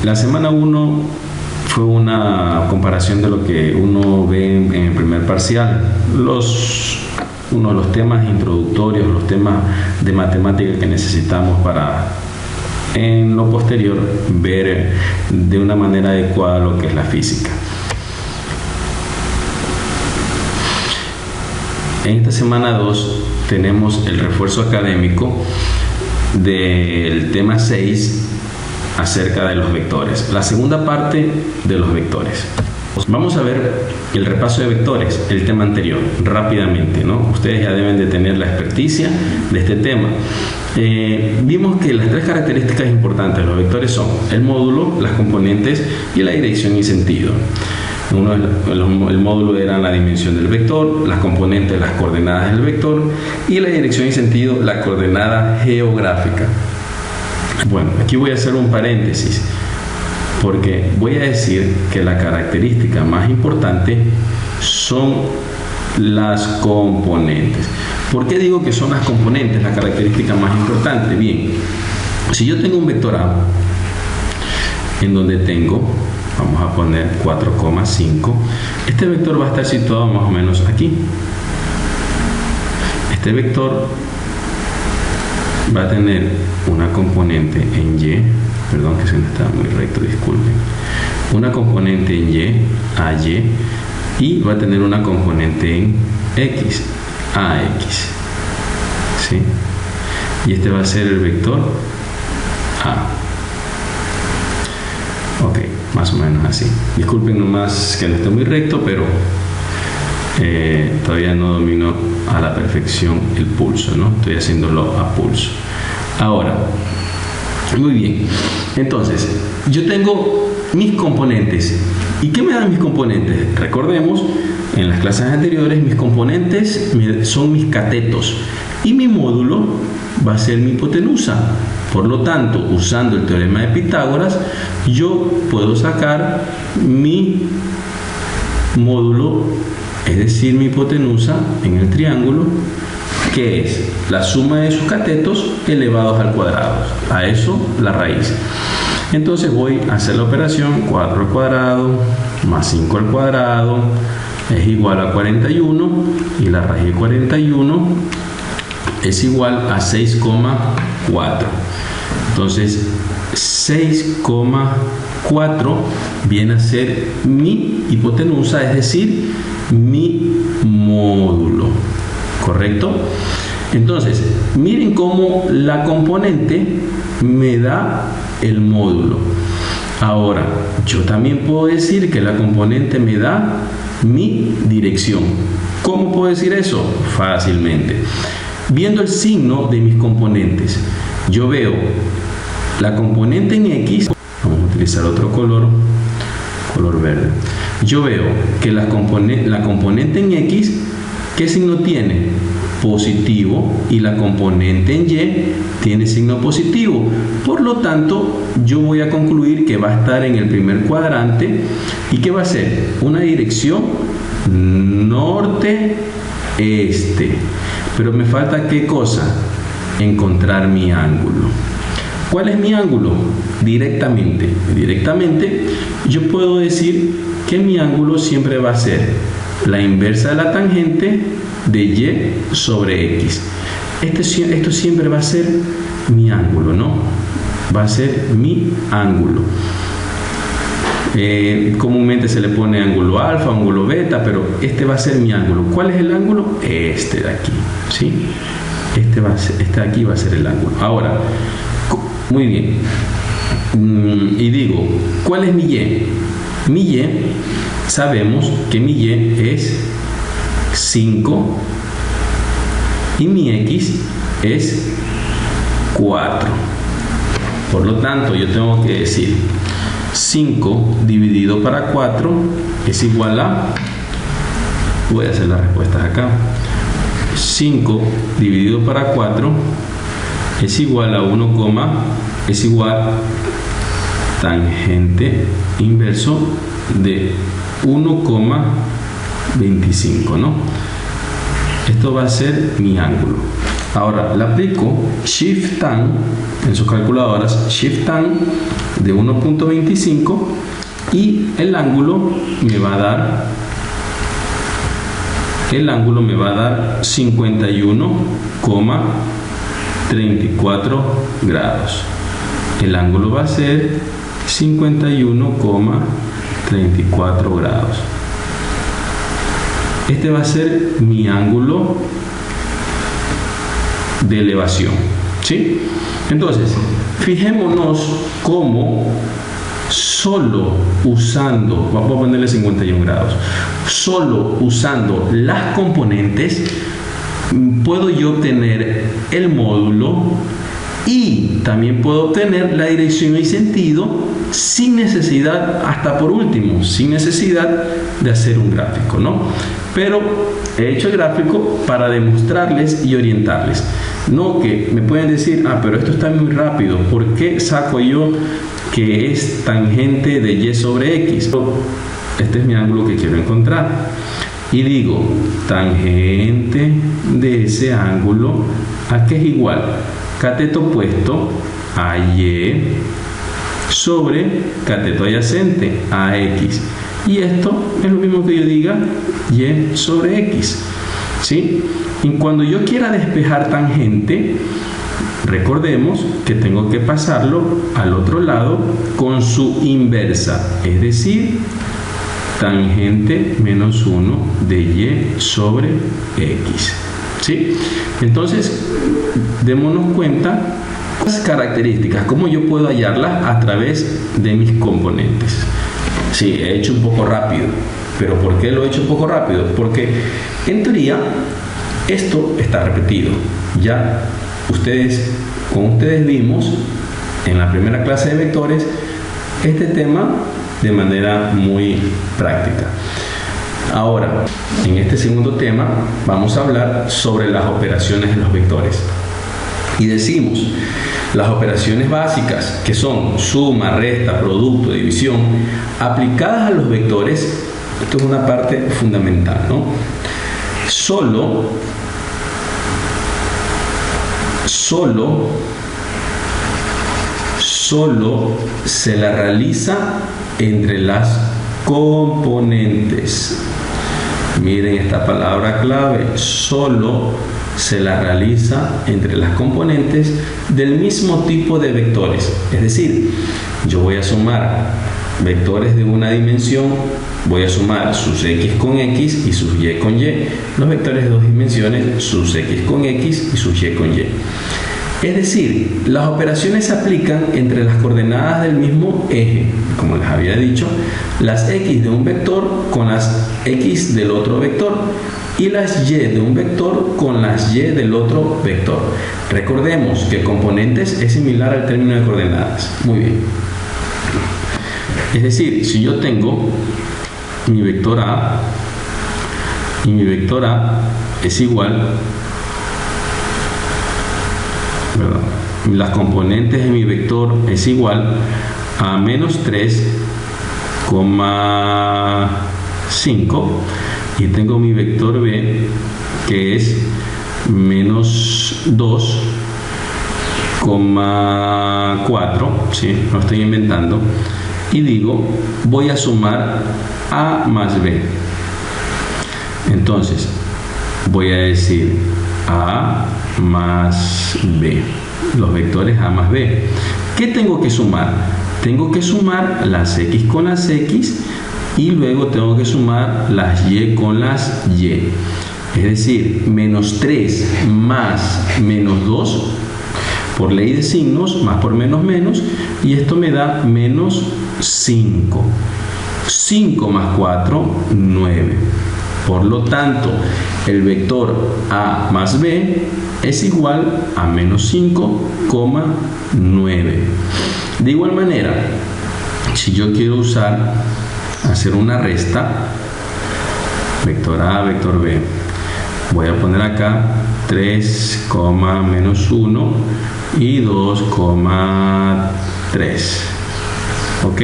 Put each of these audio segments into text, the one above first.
La semana 1 fue una comparación de lo que uno ve en el primer parcial. Uno de los temas introductorios, los temas de matemática que necesitamos para en lo posterior ver de una manera adecuada lo que es la física. En esta semana 2 tenemos el refuerzo académico del tema 6 acerca de los vectores, la segunda parte de los vectores. Vamos a ver el repaso de vectores, el tema anterior, rápidamente, ¿no? Ustedes ya deben de tener la experticia de este tema. Vimos que las tres características importantes de los vectores son el módulo, las componentes y la dirección y sentido. El módulo era la dimensión del vector, las componentes las coordenadas del vector y la dirección y sentido la coordenada geográfica. Bueno, aquí voy a hacer un paréntesis porque voy a decir que la característica más importante son las componentes. ¿Por qué digo que son las componentes la característica más importante? Bien, si yo tengo un vector A en donde tengo, vamos a poner 4,5, este vector va a estar situado más o menos aquí. Este vector va a tener una componente en Y, perdón que se me está muy recto, disculpen, una componente en Y, AY, y va a tener una componente en X, AX, ¿sí? Y este va a ser el vector A. Ok, más o menos así. Disculpen nomás que no esté muy recto, pero todavía no domino a la perfección el pulso, ¿no? Estoy haciéndolo a pulso. Ahora, muy bien. Entonces, yo tengo mis componentes. ¿Y qué me dan mis componentes? Recordemos, en las clases anteriores, mis componentes son mis catetos. Y mi módulo va a ser mi hipotenusa. Por lo tanto, usando el teorema de Pitágoras, yo puedo sacar mi módulo, es decir, mi hipotenusa en el triángulo, que es la suma de sus catetos elevados al cuadrado. A eso la raíz. Entonces voy a hacer la operación 4 al cuadrado más 5 al cuadrado es igual a 41 y la raíz de 41 es igual a 6,4. Entonces 6,4 viene a ser mi hipotenusa, es decir, mi módulo, ¿correcto? Entonces, miren cómo la componente me da el módulo. Ahora, yo también puedo decir que la componente me da mi dirección. ¿Cómo puedo decir eso? Fácilmente. Viendo el signo de mis componentes, yo veo la componente en X, vamos a utilizar otro color verde. Yo veo que la componente en X, ¿qué signo tiene? Positivo, y la componente en Y tiene signo positivo. Por lo tanto, yo voy a concluir que va a estar en el primer cuadrante y que va a ser una dirección norte-este. Pero me falta ¿qué cosa? Encontrar mi ángulo. ¿Cuál es mi ángulo? Directamente yo puedo decir que mi ángulo siempre va a ser la inversa de la tangente de Y sobre X. Esto siempre va a ser mi ángulo, ¿no? Va a ser mi ángulo. Comúnmente se le pone ángulo alfa, ángulo beta, pero este va a ser mi ángulo. ¿Cuál es el ángulo? Este de aquí, ¿sí? Este de aquí va a ser el ángulo. Ahora, muy bien. Y digo, ¿cuál es mi Y? Mi Y, sabemos que mi Y es 5 y mi X es 4. Por lo tanto, yo tengo que decir 5 dividido para 4 es igual a, voy a hacer las respuestas acá, 5 dividido para 4 es igual a 1, es igual tangente inverso de 1,25, ¿no? Esto va a ser mi ángulo. Ahora le aplico Shift Tan en sus calculadoras. Shift Tan de 1.25 y el ángulo me va a dar 51,34 grados. El ángulo va a ser 51,34 grados. Este va a ser mi ángulo de elevación, ¿sí? Entonces, fijémonos cómo solo usando, vamos a ponerle 51 grados, solo usando las componentes puedo yo obtener el módulo y también puedo obtener la dirección y sentido sin necesidad, hasta por último, sin necesidad de hacer un gráfico, ¿no? Pero he hecho el gráfico para demostrarles y orientarles. No que me pueden decir, pero esto está muy rápido, ¿por qué saco yo que es tangente de y sobre x? Este es mi ángulo que quiero encontrar. Y digo, tangente de ese ángulo, ¿a qué es igual? Cateto opuesto a y sobre cateto adyacente a x. Y esto es lo mismo que yo diga y sobre x, ¿sí? Y cuando yo quiera despejar tangente, recordemos que tengo que pasarlo al otro lado con su inversa, es decir, tangente menos 1 de y sobre x, ¿sí? Entonces, démonos cuenta las características, cómo yo puedo hallarlas a través de mis componentes. Sí, he hecho un poco rápido, pero ¿por qué lo he hecho un poco rápido? Porque en teoría esto está repetido. Ya con ustedes vimos en la primera clase de vectores este tema de manera muy práctica. Ahora, en este segundo tema vamos a hablar sobre las operaciones de los vectores. Y decimos, las operaciones básicas, que son suma, resta, producto, división, aplicadas a los vectores, esto es una parte fundamental, ¿no? Solo se la realiza entre las componentes. Miren esta palabra clave, solo se la realiza entre las componentes del mismo tipo de vectores. Es decir, yo voy a sumar vectores de una dimensión, voy a sumar sus x con x y sus y con y. Los vectores de dos dimensiones, sus x con x y sus y con y. Es decir, las operaciones se aplican entre las coordenadas del mismo eje, como les había dicho, las x de un vector con las x del otro vector y las y de un vector con las y del otro vector. Recordemos que componentes es similar al término de coordenadas. Muy bien. Es decir, si yo tengo mi vector A y mi vector A es igual, las componentes de mi vector es igual a menos 3,5 y tengo mi vector B que es menos 2,4, ¿sí? Lo estoy inventando, y digo, voy a sumar A más B. Entonces voy a decir A más B, los vectores A más B. ¿Qué tengo que sumar? Tengo que sumar las x con las x y luego tengo que sumar las y con las y. Es decir, menos 3 más menos 2, por ley de signos, más por menos menos, y esto me da menos 5. 5 más 4, 9. Por lo tanto, el vector A más B es igual a menos 5,9. De igual manera, si yo quiero hacer una resta, vector A, vector B, voy a poner acá 3, menos 1 y 2,3. ¿Ok?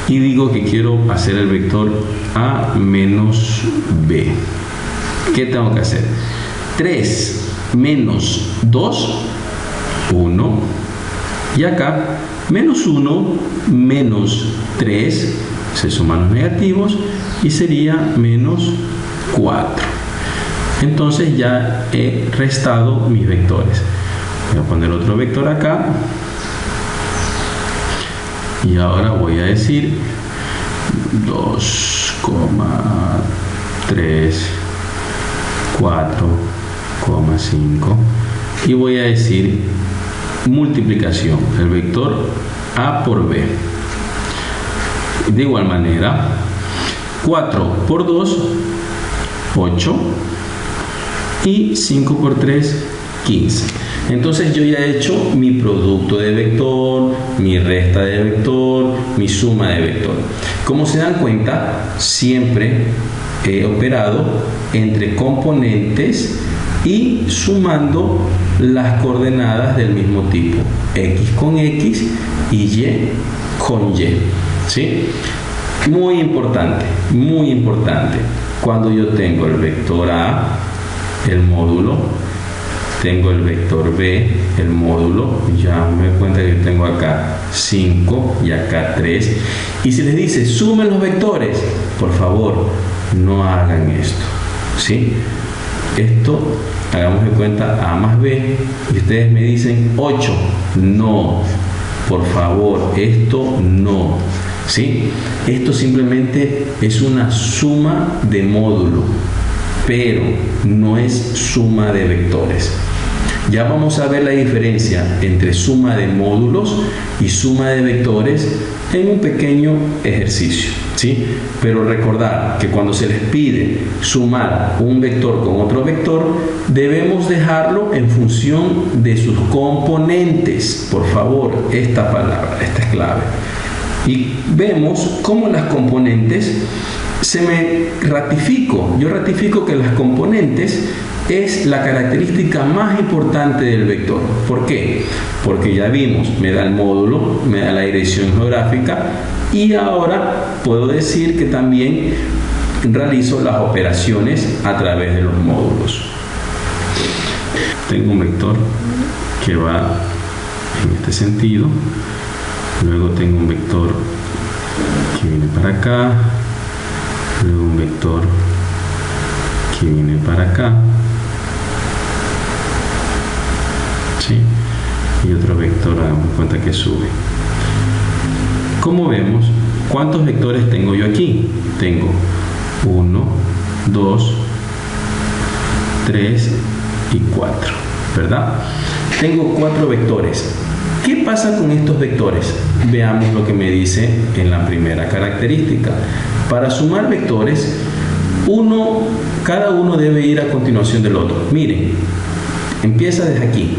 Y digo que quiero hacer el vector A menos B. ¿Qué tengo que hacer? 3 menos 2, 1. Y acá Menos 1 menos 3, se suman los negativos y sería menos 4. Entonces ya he restado mis vectores. Voy a poner otro vector acá. Y ahora voy a decir 2,3, 4,5. Y voy a decir multiplicación, el vector A por B. De igual manera, 4 por 2, 8. Y 5 por 3, 15. Entonces yo ya he hecho mi producto de vector, mi resta de vector, mi suma de vector. Como se dan cuenta, siempre he operado entre componentes y sumando las coordenadas del mismo tipo, x con x y y con y. ¿Sí? Muy importante, muy importante. Cuando yo tengo el vector A, el módulo, tengo el vector B, el módulo, ya me doy cuenta que yo tengo acá 5 y acá 3, y si les dice sumen los vectores, por favor no hagan esto, ¿sí? Esto, hagamos de cuenta A más B, y ustedes me dicen 8, no, por favor, esto no, ¿sí? Esto simplemente es una suma de módulo, pero no es suma de vectores. Ya vamos a ver la diferencia entre suma de módulos y suma de vectores en un pequeño ejercicio, ¿sí? Pero recordar que cuando se les pide sumar un vector con otro vector, debemos dejarlo en función de sus componentes. Por favor, esta palabra, esta es clave. Y vemos cómo las componentes yo ratifico que las componentes es la característica más importante del vector. ¿Por qué? Porque ya vimos, me da el módulo, me da la dirección geográfica y ahora puedo decir que también realizo las operaciones a través de los módulos. Tengo un vector que va en este sentido, luego tengo un vector que viene para acá, luego un vector que viene para acá, ¿sí? Y otro vector, hagamos cuenta que sube. Como vemos, ¿cuántos vectores tengo yo aquí? Tengo 1, 2, 3 y 4, ¿verdad? Tengo 4 vectores. ¿Qué pasa con estos vectores? Veamos lo que me dice en la primera característica. Para sumar vectores, cada uno debe ir a continuación del otro. Miren, empieza desde aquí.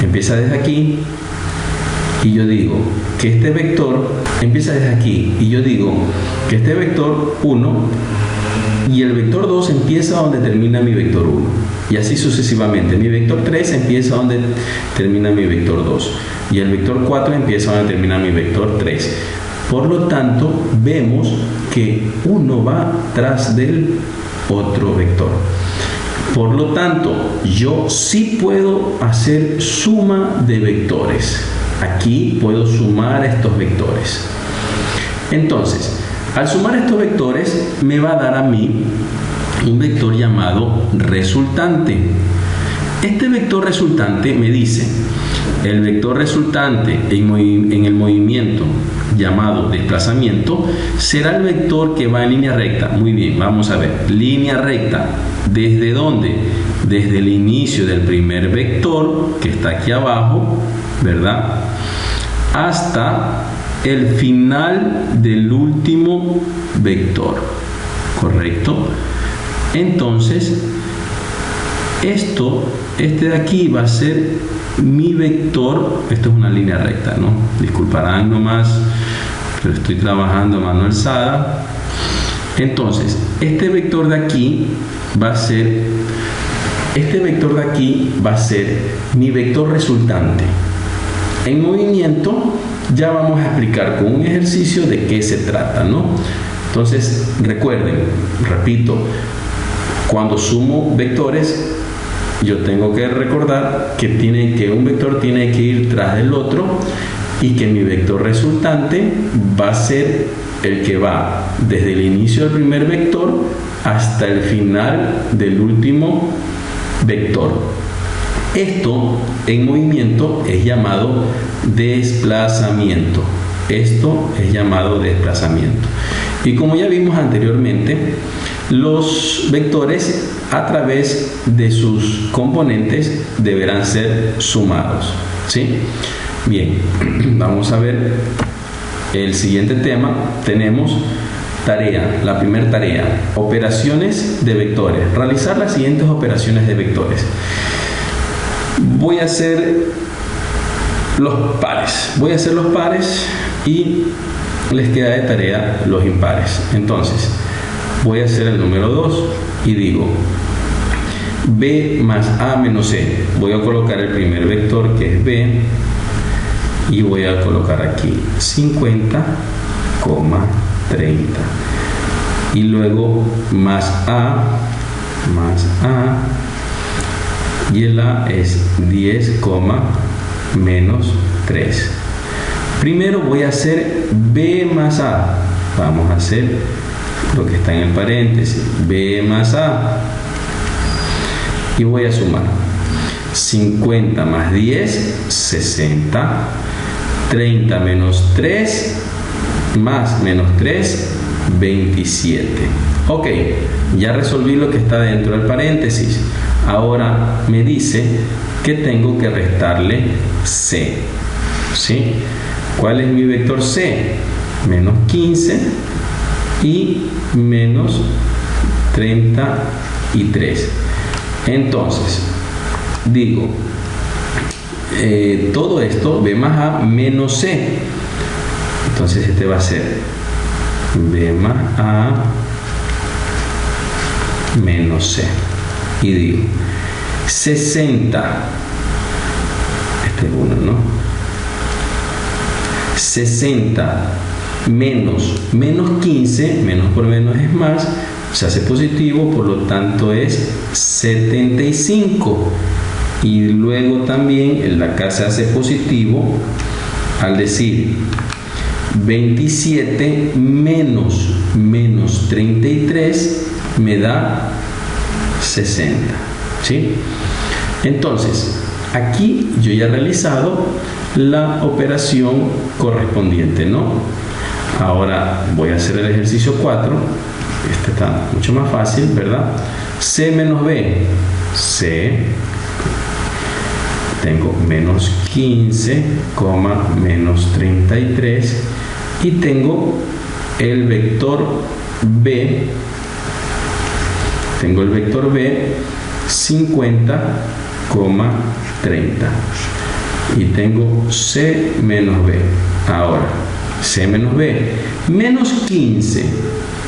Empieza desde aquí y yo digo que este vector empieza desde aquí y yo digo que este vector 1 y el vector 2 empieza donde termina mi vector 1 y así sucesivamente. Mi vector 3 empieza donde termina mi vector 2 y el vector 4 empieza donde termina mi vector 3. Por lo tanto, vemos que uno va tras del otro vector. Por lo tanto, yo sí puedo hacer suma de vectores. Aquí puedo sumar estos vectores. Entonces, al sumar estos vectores, me va a dar a mí un vector llamado resultante. Este vector resultante me dice, el vector resultante en el movimiento llamado desplazamiento será el vector que va en línea recta. Muy bien, vamos a ver, línea recta. ¿Desde dónde? Desde el inicio del primer vector, que está aquí abajo, ¿verdad? Hasta el final del último vector, ¿correcto? Entonces, este de aquí va a ser mi vector. Esto es una línea recta, ¿no? Disculparán nomás, pero estoy trabajando a mano alzada. Entonces, este vector de aquí va a ser mi vector resultante. En movimiento ya vamos a explicar con un ejercicio de qué se trata, ¿no? Entonces, recuerden, repito, cuando sumo vectores, yo tengo que recordar que un vector tiene que ir tras del otro y que mi vector resultante va a ser el que va desde el inicio del primer vector hasta el final del último vector. Esto en movimiento es llamado desplazamiento. Esto es llamado desplazamiento. Y como ya vimos anteriormente, los vectores a través de sus componentes deberán ser sumados, ¿sí? Bien, vamos a ver el siguiente tema. Tenemos tarea, la primera tarea, operaciones de vectores. Realizar las siguientes operaciones de vectores. Voy a hacer los pares y les queda de tarea los impares. Entonces voy a hacer el número 2 y digo b más a menos c. Voy a colocar el primer vector, que es b, y voy a colocar aquí 50, 30, y luego más a, y el a es 10, menos 3. Primero voy a hacer b más a. Vamos a hacer lo que está en el paréntesis, b más a, y voy a sumar 50 más 10, 60, 30 menos 3 más menos 3, 27. Ok, ya resolví lo que está dentro del paréntesis. Ahora me dice que tengo que restarle c, ¿sí? ¿Cuál es mi vector c? Menos 15 y menos 33. Entonces digo, todo esto, b más a menos c. Entonces este va a ser b más a menos c. Y digo 60, este es 1, ¿no? 60 menos 15, menos por menos es más, se hace positivo, por lo tanto es 75. Y luego también el de acá se hace positivo al decir 27 menos 33 me da 60, ¿sí? Entonces aquí yo ya he realizado la operación correspondiente, ¿no? Ahora voy a hacer el ejercicio 4. Este está mucho más fácil, ¿verdad? C menos B. C, tengo menos 15, menos 33, y tengo el vector B. Tengo el vector B 50, 30. Y tengo C menos B. Ahora, C menos B, menos 15,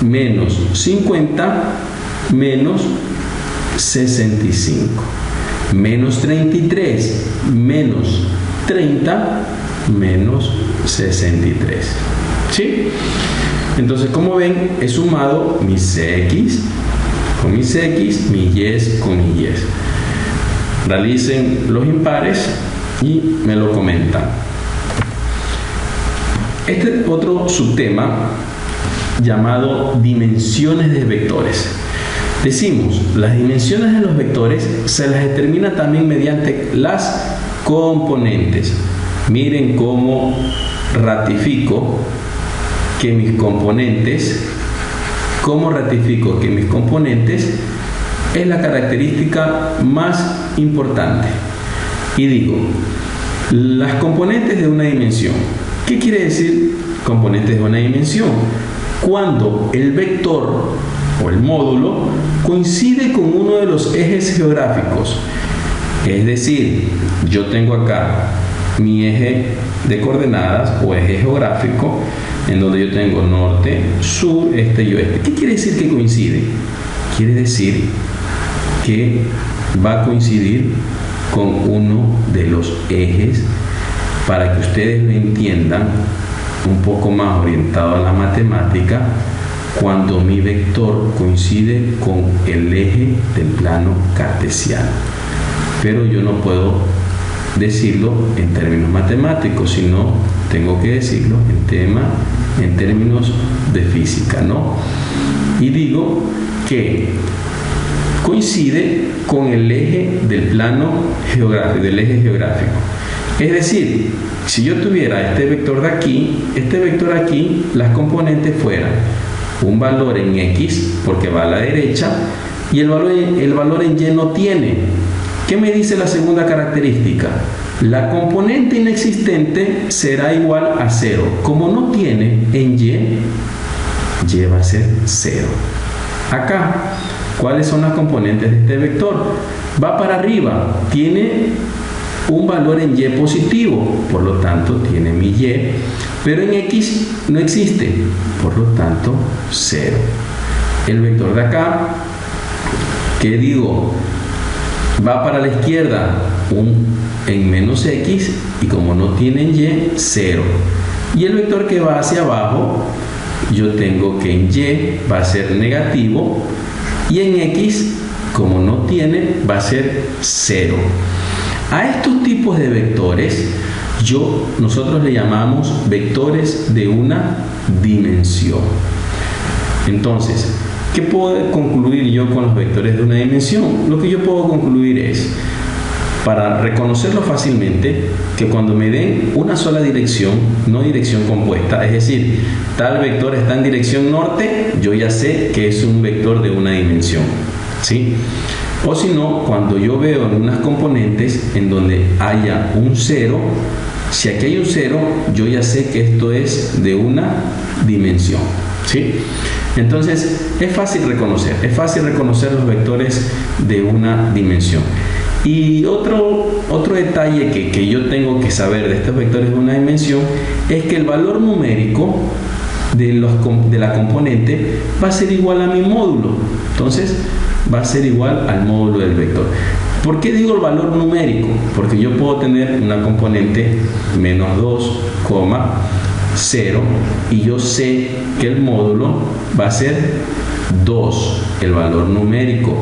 menos 50, menos 65. Menos 33, menos 30, menos 63. ¿Sí? Entonces, como ven, he sumado mis CX con mis X, mis Y con mis Y. Realicen los impares y me lo comentan. Este es otro subtema llamado dimensiones de vectores. Decimos, las dimensiones de los vectores se las determina también mediante las componentes. Miren cómo ratifico que mis componentes, es la característica más importante. Y digo, las componentes de una dimensión. ¿Qué quiere decir componentes de una dimensión? Cuando el vector o el módulo coincide con uno de los ejes geográficos. Es decir, yo tengo acá mi eje de coordenadas o eje geográfico, en donde yo tengo norte, sur, este y oeste. ¿Qué quiere decir que coincide? Quiere decir que va a coincidir con uno de los ejes, para que ustedes lo entiendan un poco más orientado a la matemática, cuando mi vector coincide con el eje del plano cartesiano. Pero yo no puedo decirlo en términos matemáticos, sino tengo que decirlo en términos de física, ¿no? Y digo que coincide con el eje del plano geográfico, del eje geográfico. Es decir, si yo tuviera este vector de aquí, las componentes fueran un valor en X, porque va a la derecha, y el valor en Y no tiene. ¿Qué me dice la segunda característica? La componente inexistente será igual a 0. Como no tiene en Y va a ser 0. Acá, ¿cuáles son las componentes de este vector? Va para arriba, tiene un valor en Y positivo, por lo tanto tiene mi Y, pero en X no existe, por lo tanto 0. El vector de acá, ¿qué digo? Va para la izquierda, en menos X, y como no tiene en Y, 0. Y el vector que va hacia abajo, yo tengo que en Y va a ser negativo, y en X, como no tiene, va a ser 0. A estos tipos de vectores nosotros le llamamos vectores de una dimensión. Entonces, ¿qué puedo concluir yo con los vectores de una dimensión? Lo que yo puedo concluir es, para reconocerlo fácilmente, que cuando me den una sola dirección, no dirección compuesta, es decir, tal vector está en dirección norte, yo ya sé que es un vector de una dimensión, ¿sí? O si no, cuando yo veo en unas componentes en donde haya un 0, si aquí hay un 0, yo ya sé que esto es de una dimensión, ¿sí? Entonces, es fácil reconocer los vectores de una dimensión. Y otro detalle que yo tengo que saber de estos vectores de una dimensión es que el valor numérico de la componente va a ser igual a mi módulo. Entonces, va a ser igual al módulo del vector. ¿Por qué digo el valor numérico? Porque yo puedo tener una componente menos 2, 0, y yo sé que el módulo va a ser 2, el valor numérico.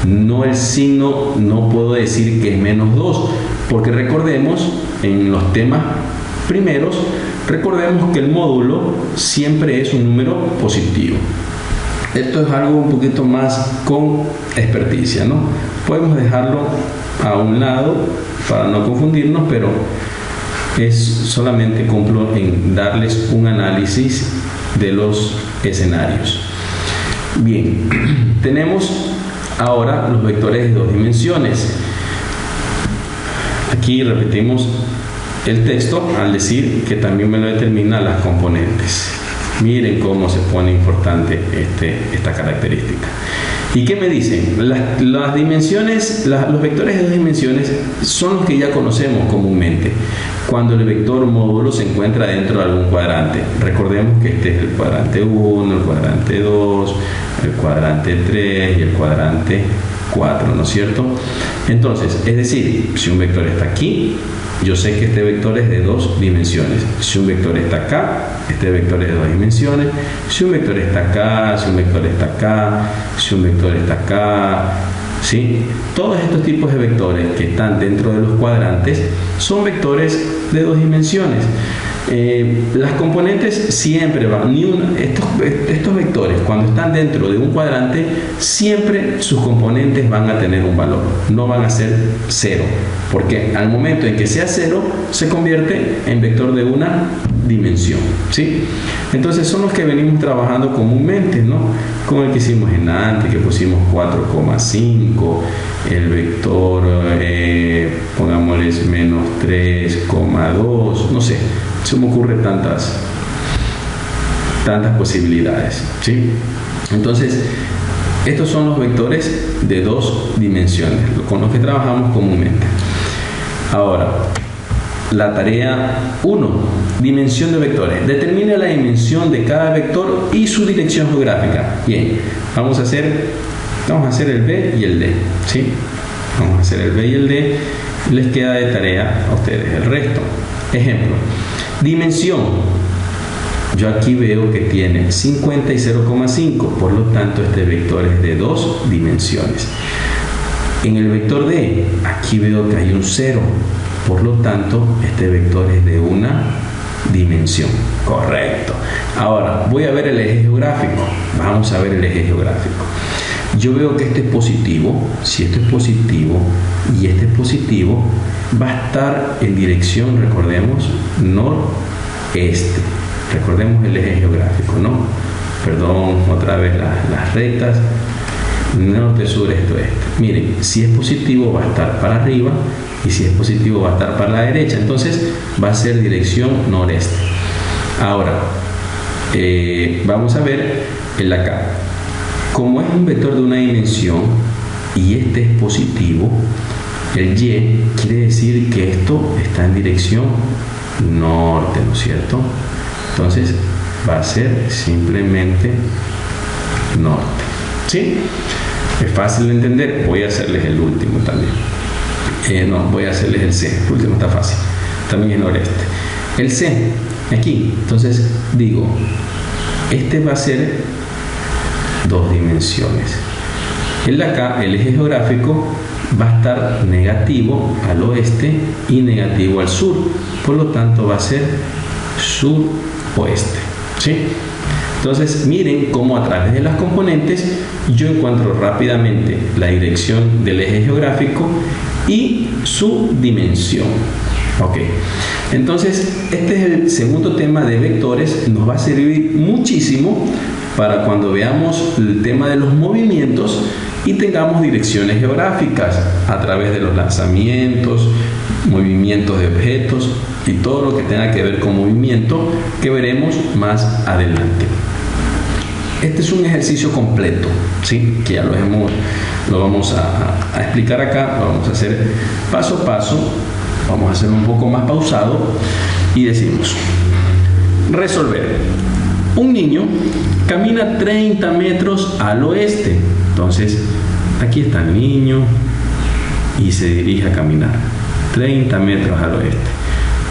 No el signo, no puedo decir que es menos 2, porque recordemos, en los temas primeros, recordemos que el módulo siempre es un número positivo. Esto es algo un poquito más con experticia, ¿no? Podemos dejarlo a un lado para no confundirnos, pero es solamente cumplo en darles un análisis de los escenarios. Bien, tenemos ahora los vectores de dos dimensiones. Aquí repetimos el texto al decir que también me lo determinan las componentes. Miren cómo se pone importante esta característica. ¿Y qué me dicen? Las dimensiones, los vectores de dos dimensiones son los que ya conocemos comúnmente. Cuando el vector módulo se encuentra dentro de algún cuadrante. Recordemos que este es el cuadrante 1, el cuadrante 2, el cuadrante 3 y el cuadrante 4, ¿no es cierto? Entonces, es decir, si un vector está aquí, yo sé que este vector es de dos dimensiones. Si un vector está acá, este vector es de dos dimensiones. Si un vector está acá, si un vector está acá, si un vector está acá, ¿sí? Todos estos tipos de vectores que están dentro de los cuadrantes son vectores de dos dimensiones. Las componentes siempre van, estos vectores cuando están dentro de un cuadrante, siempre sus componentes van a tener un valor, no van a ser 0, porque al momento en que sea 0 se convierte en vector de una dimensión, ¿sí? Entonces son los que venimos trabajando comúnmente, ¿no? Como el que hicimos en antes, que pusimos 4,5, el vector pongámosles menos 3,2, no sé, se me ocurren tantas posibilidades, ¿sí? Entonces, estos son los vectores de dos dimensiones, con los que trabajamos comúnmente. Ahora, la tarea 1, dimensión de vectores. Determine la dimensión de cada vector y su dirección geográfica. Bien, vamos a hacer el B y el D, ¿sí? Vamos a hacer el B y el D. Les queda de tarea a ustedes el resto. Ejemplo, dimensión. Yo aquí veo que tiene 50 y 0,5, por lo tanto este vector es de dos dimensiones. En el vector D, aquí veo que hay un 0, por lo tanto este vector es de una dimensión. Correcto. Ahora voy a ver el eje geográfico. Vamos a ver el eje geográfico. Yo veo que este es positivo. Si esto es positivo y este es positivo, va a estar en dirección, recordemos, noreste. Recordemos el eje geográfico, ¿no? Perdón, otra vez las rectas. Norte, sur, este, oeste. Miren, si es positivo va a estar para arriba y si es positivo va a estar para la derecha. Entonces va a ser dirección noreste. Ahora, vamos a ver el acá. Como es un vector de una dimensión y este es positivo, el Y quiere decir que esto está en dirección norte, ¿no es cierto? Entonces va a ser simplemente norte. ¿Sí? Es fácil de entender. Voy a hacerles el último también. No, voy a hacerles el C. El último está fácil. También es noreste. El C, aquí. Entonces digo, este va a ser dos dimensiones. El de acá, el eje geográfico, va a estar negativo al oeste y negativo al sur. Por lo tanto, va a ser sur-oeste. ¿Sí? Entonces miren cómo a través de las componentes yo encuentro rápidamente la dirección del eje geográfico y su dimensión. Ok, entonces este es el segundo tema de vectores. Nos va a servir muchísimo para cuando veamos el tema de los movimientos y tengamos direcciones geográficas a través de los lanzamientos, movimientos de objetos y todo lo que tenga que ver con movimiento que veremos más adelante. Este es un ejercicio completo, ¿sí? Que ya lo vamos a explicar acá, lo vamos a hacer paso a paso, vamos a hacerlo un poco más pausado y decimos, resolver. Un niño camina 30 metros al oeste. Entonces, aquí está el niño y se dirige a caminar 30 metros al oeste.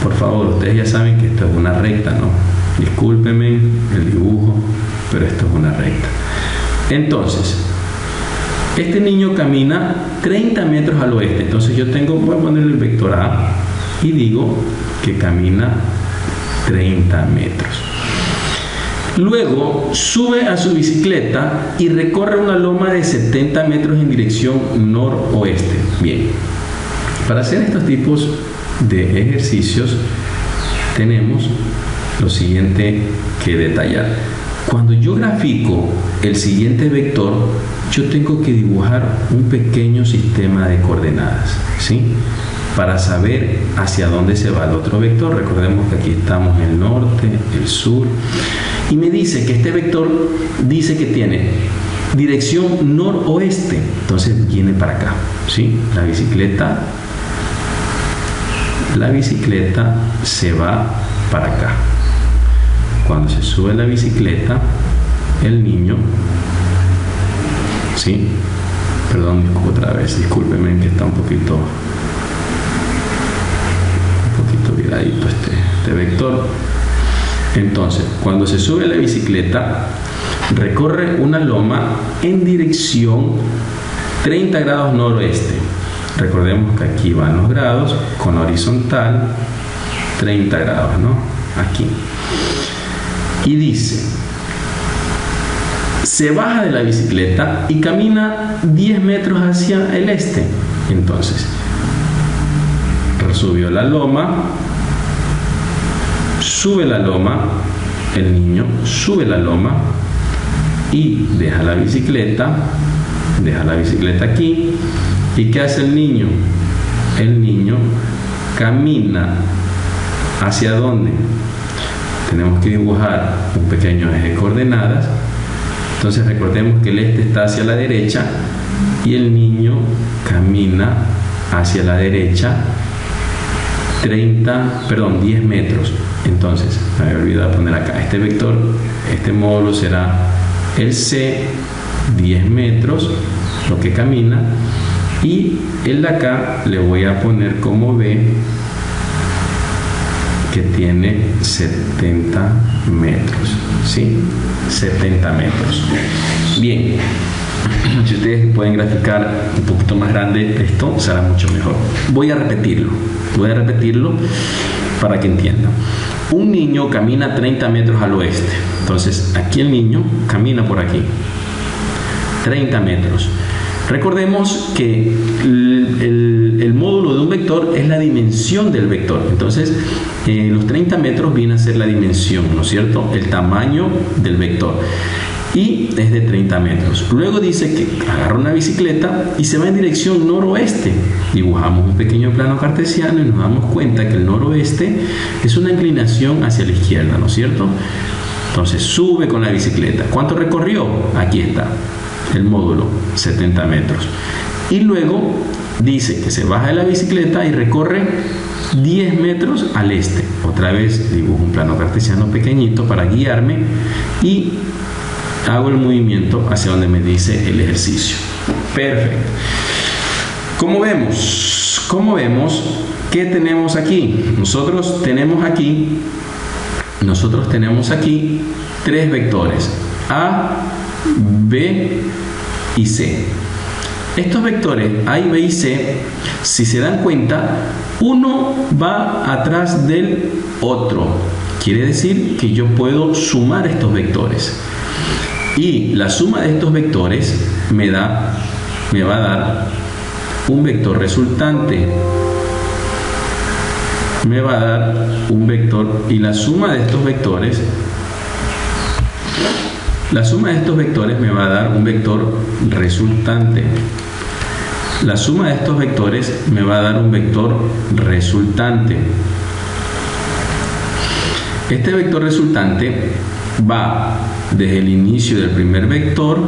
Por favor, ustedes ya saben que esto es una recta, ¿no? Discúlpenme el dibujo, pero esto es una recta. Entonces, este niño camina 30 metros al oeste. Entonces yo voy a poner el vector A y digo que camina 30 metros. Luego sube a su bicicleta y recorre una loma de 70 metros en dirección noroeste. Bien, para hacer estos tipos de ejercicios tenemos lo siguiente que detallar. Cuando yo grafico el siguiente vector, yo tengo que dibujar un pequeño sistema de coordenadas, ¿sí? Para saber hacia dónde se va el otro vector. Recordemos que aquí estamos en el norte, el sur, y me dice que este vector dice que tiene dirección noroeste. Entonces viene para acá, ¿sí? La bicicleta se va para acá. Cuando se sube la bicicleta, el niño, ¿sí? Perdón, otra vez, discúlpenme que está un poquito viradito este vector. Entonces, cuando se sube la bicicleta, recorre una loma en dirección 30 grados noroeste. Recordemos que aquí van los grados con horizontal 30 grados, ¿no? Aquí. Y dice, se baja de la bicicleta y camina 10 metros hacia el este. Entonces, subió la loma, sube la loma, el niño sube la loma y deja la bicicleta aquí. ¿Y qué hace el niño? El niño camina ¿hacia dónde? Tenemos que dibujar un pequeño eje de coordenadas. Entonces recordemos que el este está hacia la derecha y el niño camina hacia la derecha 10 metros. Entonces, me había olvidado poner acá este vector, este módulo será el C, 10 metros, lo que camina, y el de acá le voy a poner como B, que tiene 70 metros, ¿sí? 70 metros. Bien, si ustedes pueden graficar un poquito más grande esto, será mucho mejor. Voy a repetirlo para que entiendan. Un niño camina 30 metros al oeste. Entonces, aquí el niño camina por aquí. 30 metros. Recordemos que el módulo de un vector es la dimensión del vector. Entonces, los 30 metros viene a ser la dimensión, ¿no es cierto? El tamaño del vector. Y es de 30 metros. Luego dice que agarra una bicicleta y se va en dirección noroeste. Dibujamos un pequeño plano cartesiano y nos damos cuenta que el noroeste es una inclinación hacia la izquierda, ¿no es cierto? Entonces sube con la bicicleta. ¿Cuánto recorrió? Aquí está el módulo, 70 metros. Y luego dice que se baja de la bicicleta y recorre 10 metros al este. Otra vez dibujo un plano cartesiano pequeñito para guiarme y hago el movimiento hacia donde me dice el ejercicio. Perfecto. Como vemos, ¿qué tenemos aquí? Nosotros tenemos aquí 3 vectores, A, B y C. Estos vectores A y B y C, si se dan cuenta, uno va atrás del otro. Quiere decir que yo puedo sumar estos vectores. Y la suma de estos vectores me va a dar un vector resultante. Me va a dar un vector, y la suma de estos vectores me va a dar un vector resultante. La suma de estos vectores me va a dar un vector resultante. Este vector resultante va desde el inicio del primer vector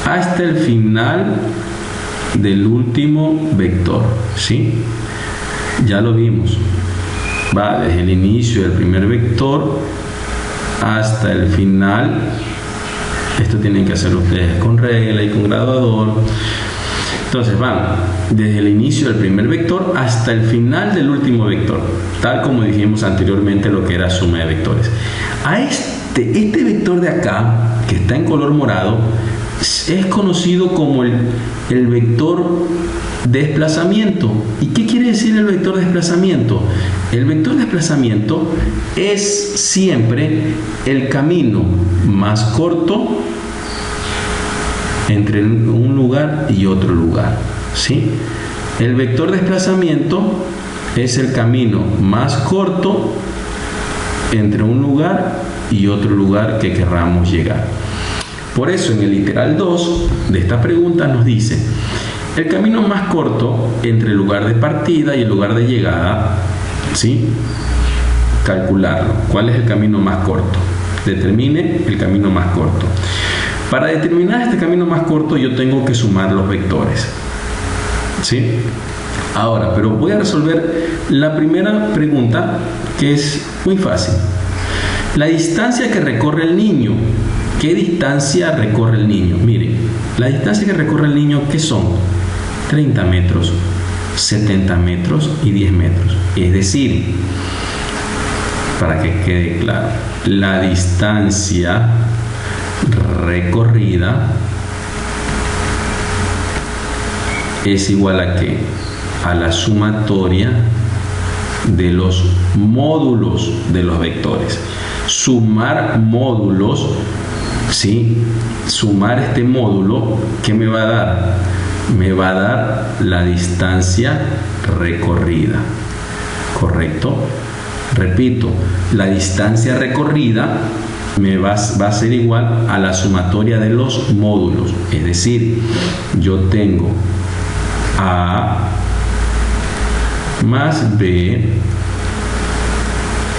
hasta el final del último vector, ¿sí? Ya lo vimos. Va desde el inicio del primer vector hasta el final. Esto tienen que hacer ustedes con regla y con graduador. Entonces van desde el inicio del primer vector hasta el final del último vector, tal como dijimos anteriormente lo que era suma de vectores. A este vector de acá, que está en color morado, es conocido como el vector desplazamiento. ¿Y qué quiere decir el vector desplazamiento? El vector desplazamiento es siempre el camino más corto entre un lugar y otro lugar, ¿sí? El vector desplazamiento es el camino más corto entre un lugar y otro lugar que querramos llegar. Por eso en el literal 2 de esta pregunta nos dice: el camino más corto entre el lugar de partida y el lugar de llegada, ¿sí? Calcularlo. ¿Cuál es el camino más corto? Determine el camino más corto. Para determinar este camino más corto yo tengo que sumar los vectores, ¿sí? Ahora, pero voy a resolver la primera pregunta, que es muy fácil. La distancia que recorre el niño. ¿Qué distancia recorre el niño? Miren, la distancia que recorre el niño, ¿qué son? 30 metros, 70 metros y 10 metros. Es decir, para que quede claro, la distancia recorrida es igual a ¿qué? A la sumatoria de los módulos de los vectores. Sumar módulos, ¿sí? Sumar este módulo, ¿qué me va a dar? Me va a dar la distancia recorrida, ¿correcto? Repito, la distancia recorrida va a ser igual a la sumatoria de los módulos. Es decir, yo tengo A más B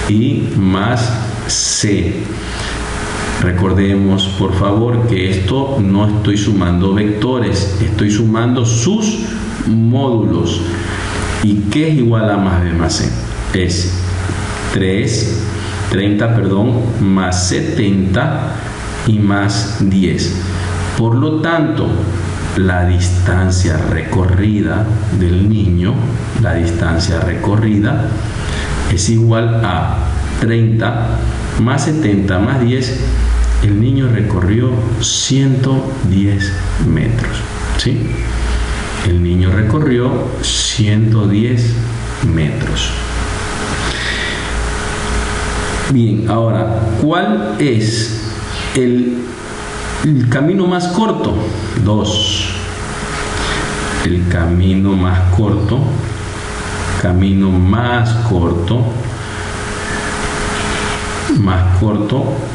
y más C. Recordemos, por favor, que esto no estoy sumando vectores, estoy sumando sus módulos. ¿Y qué es igual a más B más C? Es 30 más 70 y más 10. Por lo tanto, la distancia recorrida del niño, la distancia recorrida es igual a 30 más 70 más 10. El niño recorrió 110 metros, ¿sí? El niño recorrió 110 metros. Bien, ahora, ¿cuál es el camino más corto? 2. El camino más corto,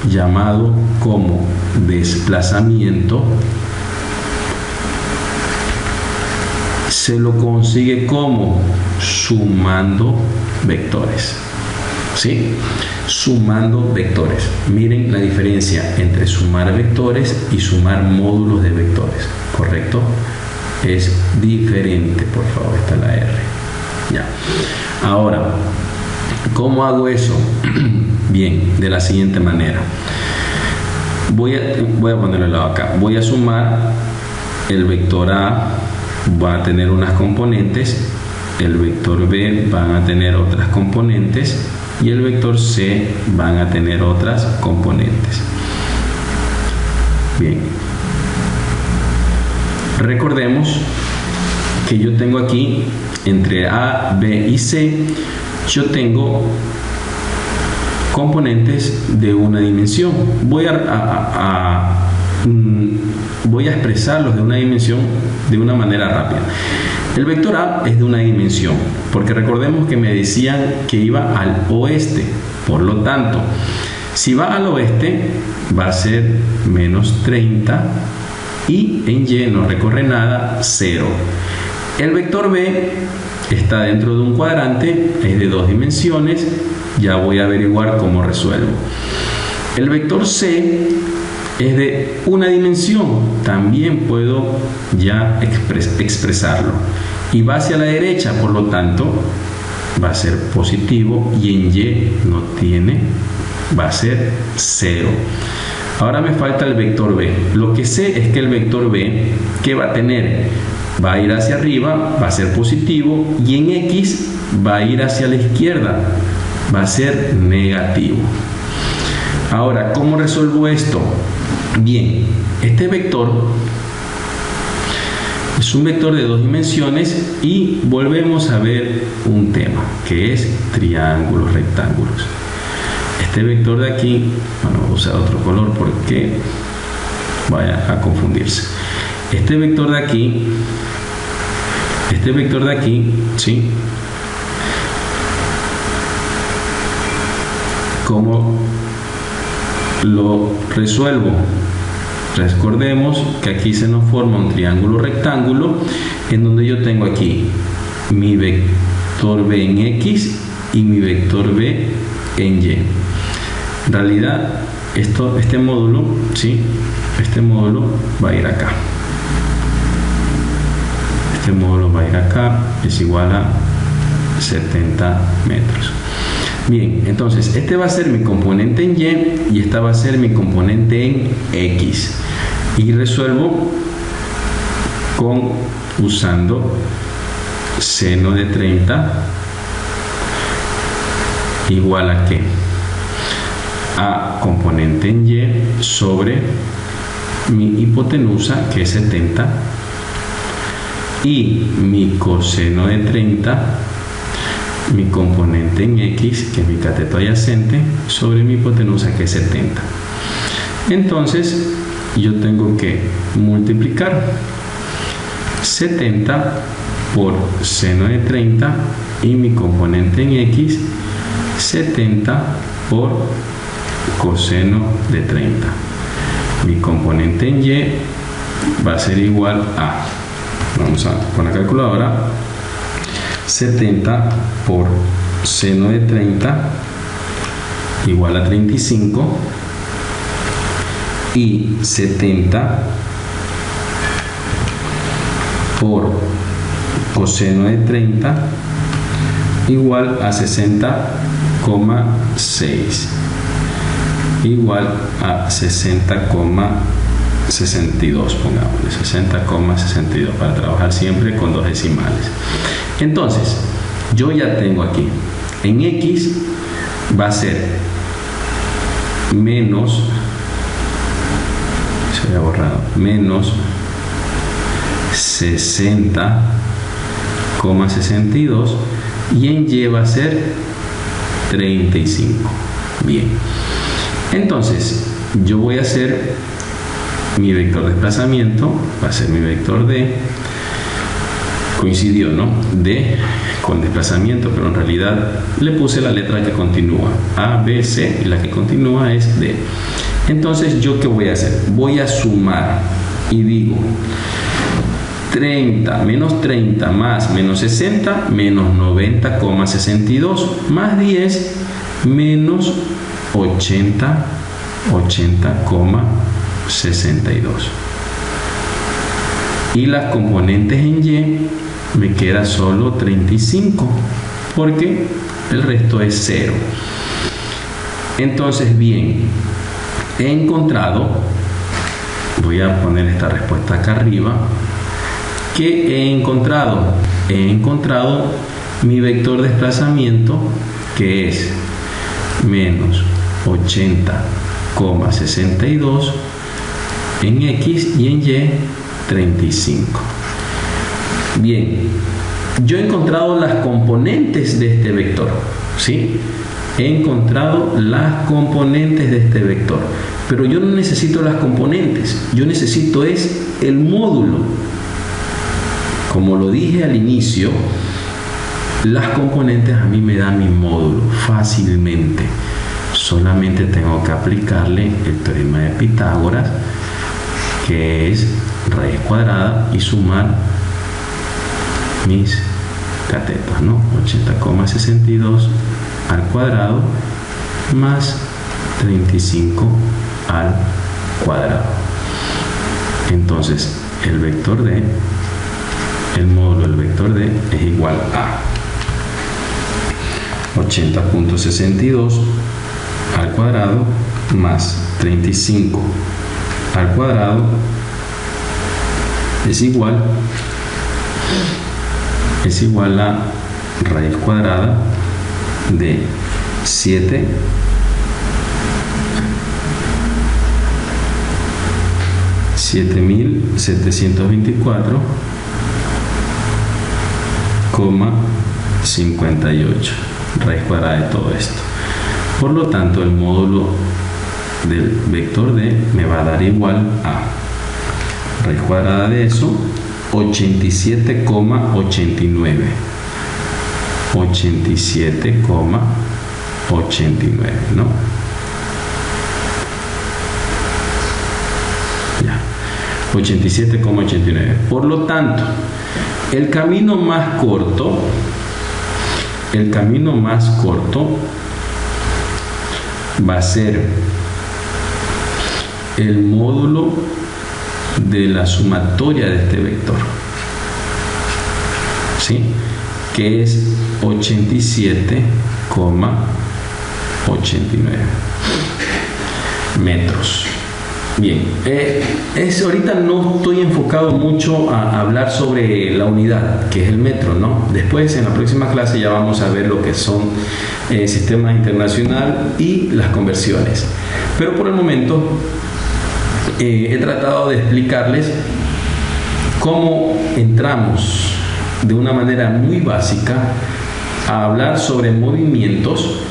llamado como desplazamiento, se lo consigue como sumando vectores. ¿Sí? Sumando vectores. Miren la diferencia entre sumar vectores y sumar módulos de vectores. ¿Correcto? Es diferente, por favor. Está la R. Ya. Ahora, ¿cómo hago eso? Bien, de la siguiente manera. Voy a ponerlo al lado acá. Voy a sumar el vector A, va a tener unas componentes, el vector B van a tener otras componentes y el vector C van a tener otras componentes. Bien. Recordemos que yo tengo aquí entre A, B y C, yo tengo componentes de una dimensión. Voy a expresarlos de una dimensión de una manera rápida. El vector A es de una dimensión, porque recordemos que me decían que iba al oeste. Por lo tanto, si va al oeste, va a ser menos 30 y en Y no recorre nada, 0. El vector B está dentro de un cuadrante, es de 2 dimensiones. Ya voy a averiguar cómo resuelvo. El vector C es de una dimensión, también puedo ya expresarlo y va hacia la derecha, por lo tanto va a ser positivo y en Y no tiene, va a ser 0. Ahora me falta el vector B. Lo que sé es que el vector B, ¿qué va a tener? Va a ir hacia arriba, va a ser positivo y en X va a ir hacia la izquierda, va a ser negativo. Ahora, ¿cómo resuelvo esto? Bien, este vector es un vector de 2 dimensiones y volvemos a ver un tema que es triángulos rectángulos. Este vector de aquí, bueno, voy a usar otro color porque vaya a confundirse. Este vector de aquí, ¿sí? ¿Cómo lo resuelvo? Recordemos que aquí se nos forma un triángulo rectángulo en donde yo tengo aquí mi vector B en X y mi vector B en Y. En realidad, este módulo, ¿sí? Este módulo va a ir acá. Este módulo va a ir acá, es igual a 70 metros. Bien, entonces este va a ser mi componente en Y y esta va a ser mi componente en X. Y resuelvo usando seno de 30 igual a ¿qué? A componente en Y sobre mi hipotenusa, que es 70, y mi coseno de 30, mi componente en X, que es mi cateto adyacente, sobre mi hipotenusa, que es 70. Entonces, yo tengo que multiplicar 70 por seno de 30 y mi componente en X, 70 por coseno de 30. Mi componente en Y va a ser igual a, vamos a con la calculadora, 70 por seno de 30 igual a 35 y 70 por coseno de 30 igual a 60,6 igual a 60,62, pongámosle 60,62 para trabajar siempre con 2 decimales. Entonces, yo ya tengo aquí, en X va a ser menos, se había borrado, menos 60,62 y en Y va a ser 35. Bien, entonces yo voy a hacer mi vector de desplazamiento, va a ser mi vector D, coincidió, ¿no? D con desplazamiento, pero en realidad le puse la letra que continúa, A, B, C, y la que continúa es D. Entonces, ¿yo qué voy a hacer? Voy a sumar y digo 30 menos 30 más menos 60 menos 90,62 más 10 menos 80,62. Y las componentes en Y me queda solo 35 porque el resto es 0. Entonces, bien, he encontrado, voy a poner esta respuesta acá arriba, ¿qué he encontrado? He encontrado mi vector de desplazamiento, que es menos 80,62 en X y en Y 35. Bien, yo he encontrado las componentes de este vector, ¿sí? He encontrado las componentes de este vector, pero yo no necesito las componentes, yo necesito es el módulo. Como lo dije al inicio, las componentes a mí me dan mi módulo fácilmente. Solamente tengo que aplicarle el teorema de Pitágoras, que es raíz cuadrada, y sumar mis catetos, ¿no? 80,62 al cuadrado más 35 al cuadrado. Entonces, el vector D, el módulo del vector D es igual a 80,62 al cuadrado más 35 al cuadrado es igual a raíz cuadrada de 7.724,58 raíz cuadrada de todo esto. Por lo tanto, el módulo del vector D me va a dar igual a raíz cuadrada de eso, 87,89. 87,89, ¿no? Ya. 87,89. Por lo tanto, el camino más corto va a ser el módulo de la sumatoria de este vector, ¿sí? Que es 87,89 metros. Bien, ahorita no estoy enfocado mucho a hablar sobre la unidad, que es el metro, ¿no? Después, en la próxima clase, ya vamos a ver lo que son sistemas internacional y las conversiones. Pero por el momento, he tratado de explicarles cómo entramos de una manera muy básica a hablar sobre movimientos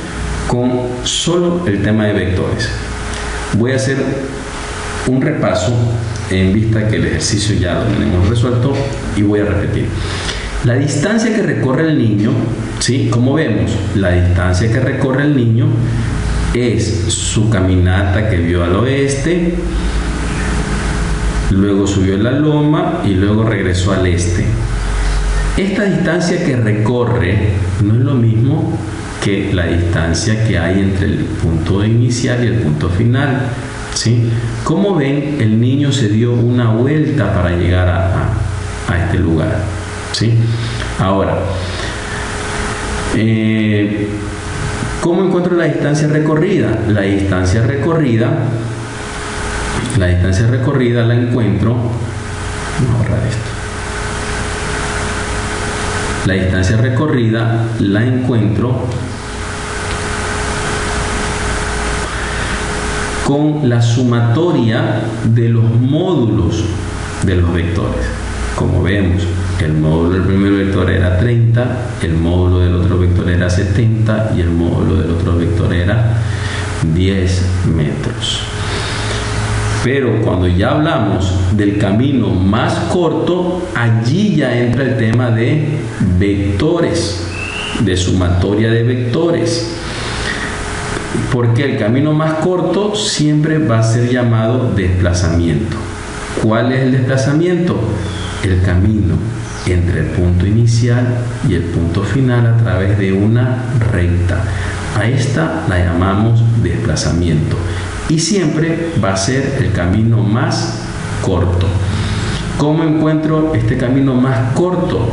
con solo el tema de vectores. Voy a hacer un repaso en vista que el ejercicio ya lo tenemos resuelto y voy a repetir. La distancia que recorre el niño, ¿sí? Como vemos, la distancia que recorre el niño es su caminata que vio al oeste, luego subió la loma y luego regresó al este. Esta distancia que recorre no es lo mismo que la distancia que hay entre el punto inicial y el punto final, ¿sí? Como ven, el niño se dio una vuelta para llegar a este lugar, ¿sí? Ahora, ¿cómo encuentro la distancia recorrida? La distancia recorrida la encuentro, vamos a borrar esto. La distancia recorrida la encuentro con la sumatoria de los módulos de los vectores. Como vemos, el módulo del primer vector era 30, el módulo del otro vector era 70 y el módulo del otro vector era 10 metros. Pero cuando ya hablamos del camino más corto, allí ya entra el tema de vectores, de sumatoria de vectores. Porque el camino más corto siempre va a ser llamado desplazamiento. ¿Cuál es el desplazamiento? El camino entre el punto inicial y el punto final a través de una recta. A esta la llamamos desplazamiento. Y siempre va a ser el camino más corto. ¿Cómo encuentro este camino más corto?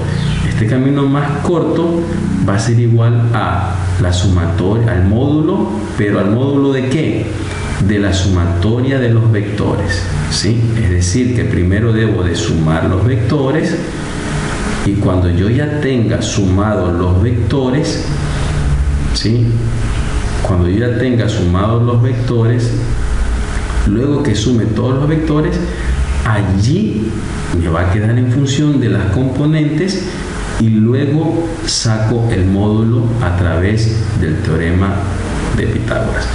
Este camino más corto va a ser igual a la sumatoria, al módulo, pero ¿al módulo de qué? De la sumatoria de los vectores, ¿sí? Es decir, que primero debo de sumar los vectores, y cuando yo ya tenga sumados los vectores, ¿sí? Cuando yo ya tenga sumados los vectores, luego que sume todos los vectores, allí me va a quedar en función de las componentes y luego saco el módulo a través del teorema de Pitágoras.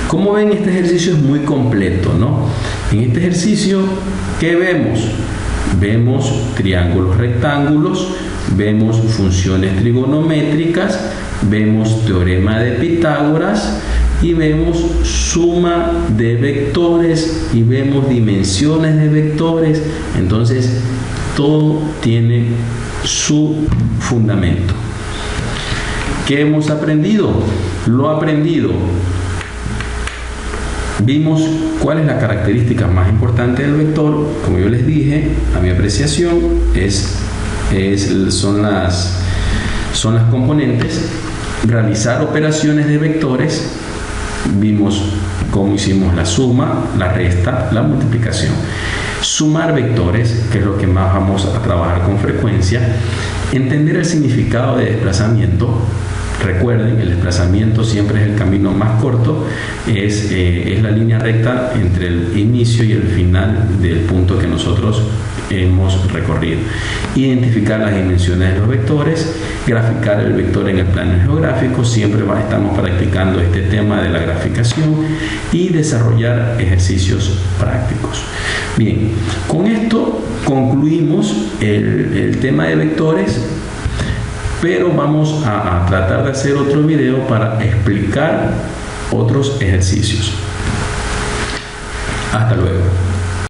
Como ven, este ejercicio es muy completo, ¿no? En este ejercicio, ¿qué vemos? Vemos triángulos rectángulos, vemos funciones trigonométricas, vemos teorema de Pitágoras y vemos suma de vectores y vemos dimensiones de vectores. Entonces, todo tiene su fundamento. ¿Qué hemos aprendido? Lo aprendido. Vimos cuál es la característica más importante del vector. Como yo les dije, a mi apreciación son las componentes. Realizar operaciones de vectores. Vimos cómo hicimos la suma, la resta, la multiplicación. Sumar vectores, que es lo que más vamos a trabajar con frecuencia. Entender el significado de desplazamiento. Recuerden, el desplazamiento siempre es el camino más corto, es la línea recta entre el inicio y el final del punto que nosotros hemos recorrido. Identificar las dimensiones de los vectores, graficar el vector en el plano geográfico, siempre estamos practicando este tema de la graficación, y desarrollar ejercicios prácticos. Bien, con esto concluimos el tema de vectores, pero vamos a tratar de hacer otro video para explicar otros ejercicios. Hasta luego.